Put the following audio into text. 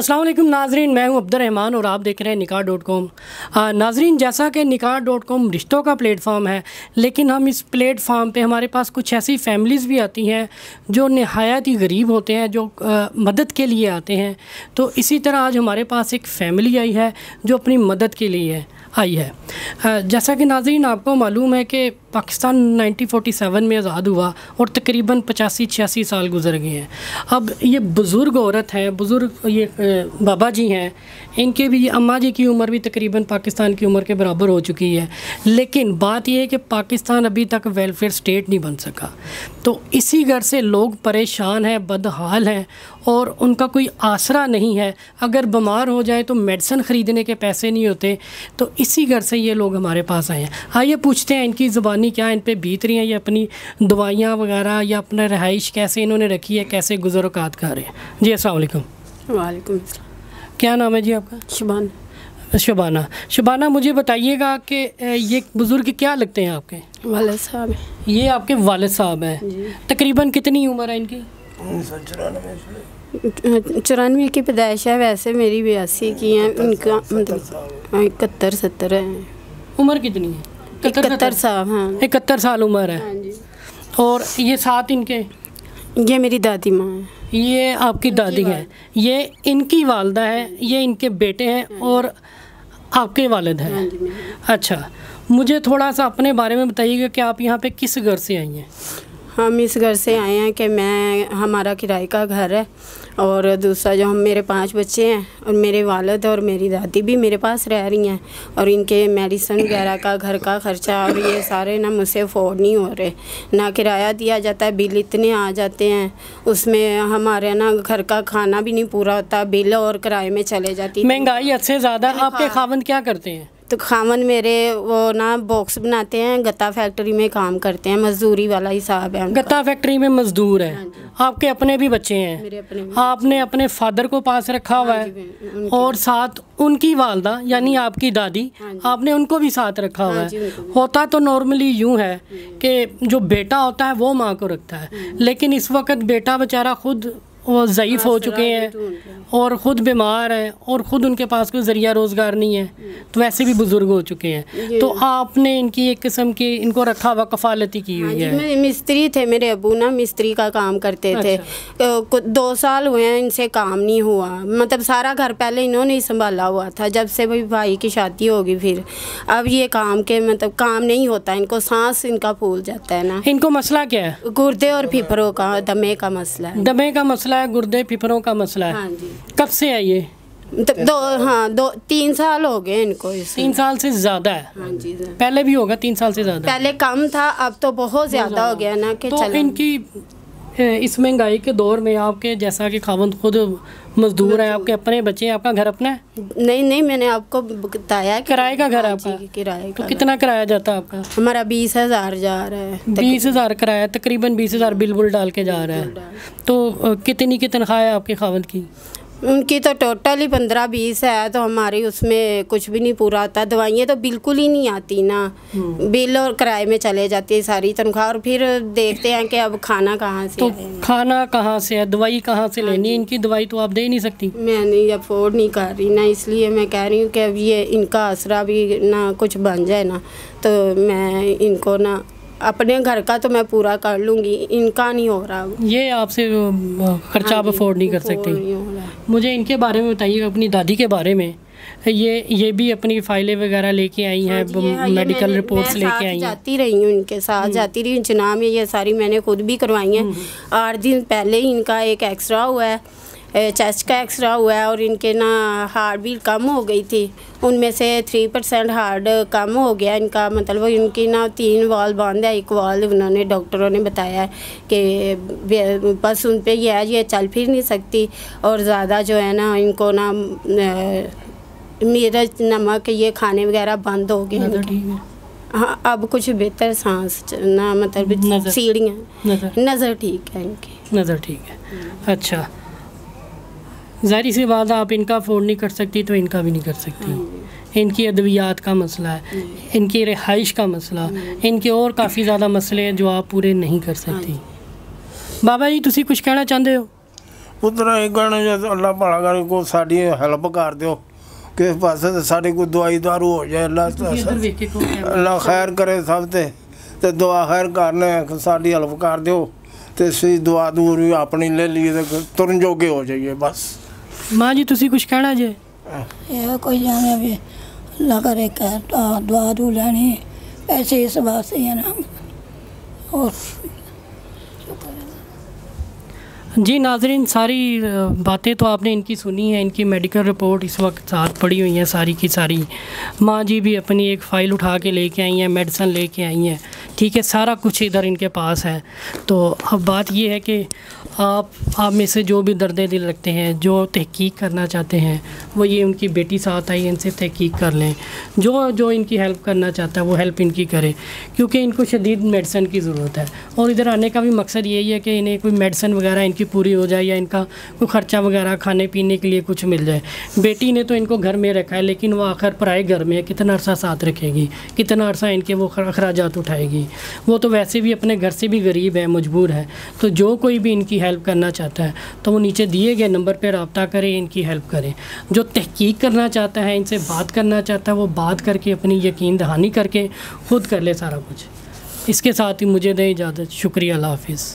अस्सलाम वालेकुम नाजरीन, मैं हूं अब्दुर्रहमान और आप देख रहे हैं निकाह.com। नाजरीन, जैसा कि निकाह.com रिश्तों का प्लेटफॉर्म है, लेकिन हम इस प्लेटफॉर्म पे हमारे पास कुछ ऐसी फैमिलीज़ भी आती हैं जो नहायत ही गरीब होते हैं, जो मदद के लिए आते हैं। तो इसी तरह आज हमारे पास एक फ़ैमिली आई है जो अपनी मदद के लिए आई है। जैसा कि नाज़रीन आपको मालूम है कि पाकिस्तान 1947 में आज़ाद हुआ और तकरीबन 85-86 साल गुजर गए हैं। अब ये बुज़ुर्ग औरत है, बुज़ुर्ग ये बाबा जी हैं, इनके भी अम्मा जी की उम्र भी तकरीबन पाकिस्तान की उम्र के बराबर हो चुकी है। लेकिन बात यह है कि पाकिस्तान अभी तक वेलफेयर स्टेट नहीं बन सका। तो इसी घर से लोग परेशान हैं, बदहाल हैं और उनका कोई आसरा नहीं है। अगर बीमार हो जाए तो मेडिसिन ख़रीदने के पैसे नहीं होते। तो इसी घर से ये लोग हमारे पास आए हैं। आइए पूछते हैं इनकी ज़ुबानी क्या इन पे बीत रही हैं, ये अपनी दवाइयाँ वगैरह या अपना रहाइश कैसे इन्होंने रखी है, कैसे गुज़र-औक़ात कर रहे हैं। जी अस्सलाम वालेकुम। वालेकुम अस्सलाम। क्या नाम है जी आपका? शबाना। शबाना, मुझे बताइएगा कि ये बुज़ुर्ग क्या लगते हैं आपके? वालिद साहब हैं। ये आपके वालिद साहब हैं। तकरीबन कितनी उम्र है इनकी? 94 की पैदाइश है। वैसे मेरी 82 की है, उनका मतलब 71-70 है। उम्र कितनी है? 71 साल। हाँ, 71 साल उम्र है। हाँ जी। और ये साथ इनके, ये मेरी दादी माँ है। ये आपकी दादी हैं, ये इनकी वालदा है, ये इनके बेटे हैं और आपके वालिद हैं। हाँ जी। अच्छा, मुझे थोड़ा सा अपने बारे में बताइएगा कि आप यहाँ पे किस घर से आई हैं? हम इस घर से आए हैं कि हमारा किराए का घर है और दूसरा जो हम मेरे 5 बच्चे हैं और मेरे वालिद और मेरी दादी भी मेरे पास रह रही हैं और इनके मेडिसिन वगैरह का घर का ख़र्चा और ये सारे ना मुझसे अफोर्ड नहीं हो रहे। ना किराया दिया जाता है, बिल इतने आ जाते हैं, उसमें हमारे ना घर का खाना भी नहीं पूरा होता, बिल और किराए में चले जाती। महंगाई हद से ज़्यादा। आपके खावंद क्या करते हैं? तो खावन मेरे वो ना बॉक्स बनाते हैं, गत्ता फैक्ट्री में काम करते हैं, मजदूरी वाला हिसाब है। गत्ता फैक्ट्री में मजदूर है। हाँ, आपके अपने भी बच्चे हैं? मेरे अपने। आपने अपने फादर को पास रखा हुआ है और साथ उनकी वालदा यानी आपकी दादी, आपने उनको भी साथ रखा हुआ है। होता तो नॉर्मली यूँ है कि जो बेटा होता है वो माँ को रखता है, लेकिन इस वक्त बेटा बेचारा खुद वो ज़ईफ़ हो चुके हैं और ख़ुद बीमार हैं और ख़ुद उनके पास कोई ज़रिया रोज़गार नहीं है, तो वैसे भी बुज़ुर्ग हो चुके हैं। तो आपने इनकी एक किस्म की इनको रखा हुआ कफ़ालती की हुई है। मिस्त्री थे मेरे अबू ना, मिस्त्री का काम करते थे। 2 साल हुए हैं इनसे काम नहीं हुआ, मतलब सारा घर पहले इन्होंने ही संभाला हुआ था। जब से भाई की शादी होगी फिर अब ये काम के मतलब काम नहीं होता, इनको सांस इनका फूल जाता है ना। इनको मसला क्या है? गुर्दे और फिफरों का, दमे का मसला है। दमे का मसला है, गुर्दे फिफरों का मसला है। हाँ जी। कब से है ये? 3 साल हो गए इनको। 3 साल से ज़्यादा है? हाँ जी। पहले भी होगा 3 साल से ज़्यादा? पहले कम था, अब तो बहुत ज़्यादा हो गया ना कि तो इनकी इस महंगाई के दौर में आपके जैसा कि खावंद खुद मजदूर है, आपके अपने बच्चे हैं, आपका घर अपना है? नहीं, मैंने आपको बताया किराए का घर है आपका? किराए का। तो कितना किराया जाता है आपका? हमारा 20,000 जा रहा है। 20,000 किराया, तकरीबन 20,000 बिल बुल डाल के जा रहा है। तो कितनी की तनख्वाह है आपके खावंद की? उनकी तो टोटल ही 15-20 है, तो हमारी उसमें कुछ भी नहीं पूरा आता। दवाइयाँ तो बिल्कुल ही नहीं आती ना, बिल और किराए में चले जाती है सारी तनख्वाह। और फिर देखते हैं कि अब खाना कहाँ से, तो खाना कहाँ से है, दवाई कहाँ से लेनी है? इनकी दवाई तो आप दे ही नहीं सकती। मैं नहीं अफोर्ड नहीं कर रही ना, इसलिए मैं कह रही हूँ कि अब ये इनका आसरा भी ना कुछ बन जाए ना, तो मैं इनको ना अपने घर का तो मैं पूरा कर लूँगी, इनका नहीं हो रहा। ये आपसे खर्चा आप अफोर्ड नहीं कर सकती। मुझे इनके बारे में बताइएगा, अपनी दादी के बारे में। ये भी अपनी फाइलें वगैरह लेके आई हैं, मेडिकल रिपोर्ट्स लेके आई हैं? जाती रही हूँ इनके साथ, जाती रही। जनाब ये सारी मैंने खुद भी करवाई हैं। 8 दिन पहले ही इनका एक एक्सरा हुआ है, चेस्ट का एक्सरा हुआ है और इनके ना हार्ट भी कम हो गई थी, उनमें से 3% हार्ट कम हो गया इनका। मतलब इनकी ना 3 वाल बंद है, 1 वाल उन्होंने डॉक्टरों ने बताया है कि बस उन पे ये चल फिर नहीं सकती और ज़्यादा जो है ना इनको ना मिर्च नमक ये खाने वगैरह बंद हो गए। हाँ, अब कुछ बेहतर सांस ना, मतलब सीढ़ियाँ, नज़र ठीक है इनकी, नज़र ठीक है। अच्छा, ज़ाहिर सी बात है, आप इनका अफोर्ड नहीं कर सकती तो इनका भी नहीं कर सकती। इनकी अद्वियात का मसला है, इनकी रिहाइश का मसला, इनके और काफ़ी ज़्यादा मसले हैं जो आप पूरे नहीं कर सकती। बाबा जी, तुसी कुछ कहना चाहते हो? पुत्र एक कहना जो अल्लाह भला करे को साड़ी हेल्प कर दो किस पासे ते साड़ी कोई दवाई दारू हो जाए। अल्लाह खैर करे सब ते दुआ खैर करने साड़ी हेल्प कर दो ते सी दुआ दूर भी अपनी ले लिए ते तुरन जोगे हो जाइए बस। माँ जी तुसी कुछ कहना जे? ये कोई जाने भी अल्लाह करे दुआ दू लेनी पैसे इस वास्ते है ना। और जी नाज़रीन, सारी बातें तो आपने इनकी सुनी है, इनकी मेडिकल रिपोर्ट इस वक्त साथ पड़ी हुई हैं सारी की सारी। माँ जी भी अपनी एक फ़ाइल उठा के लेके आई हैं, मेडिसन लेके आई हैं, ठीक है, सारा कुछ इधर इनके पास है। तो अब बात ये है कि आप में से जो भी दर्द दिल रखते हैं, जो तहकीक करना चाहते हैं, वो ये उनकी बेटी साथ आई, इनसे तहकीक कर लें। जो इनकी हेल्प करना चाहता है वो हेल्प इनकी करे, क्योंकि इनको शदीद मेडिसन की ज़रूरत है। और इधर आने का भी मकसद यही है कि इन्हें कोई मेडिसन वगैरह इनकी पूरी हो जाए या इनका कोई ख़र्चा वगैरह खाने पीने के लिए कुछ मिल जाए। बेटी ने तो इनको घर में रखा है, लेकिन वो आखिर पराए घर में है, कितना अरसा साथ रखेगी, कितना अरसा इनके वो अखराजात उठाएगी। वो तो वैसे भी अपने घर से भी गरीब है, मजबूर है। तो जो कोई भी इनकी हेल्प करना चाहता है तो वो नीचे दिए गए नंबर पर रब्ता करें, इनकी हेल्प करें। जो तहकीक करना चाहता है, इनसे बात करना चाहता है, वो बात करके अपनी यकीन दहानी करके खुद कर ले सारा कुछ। इसके साथ ही मुझे दें इजाज़त। शुक्रिया, अल्लाह हाफ़िज़।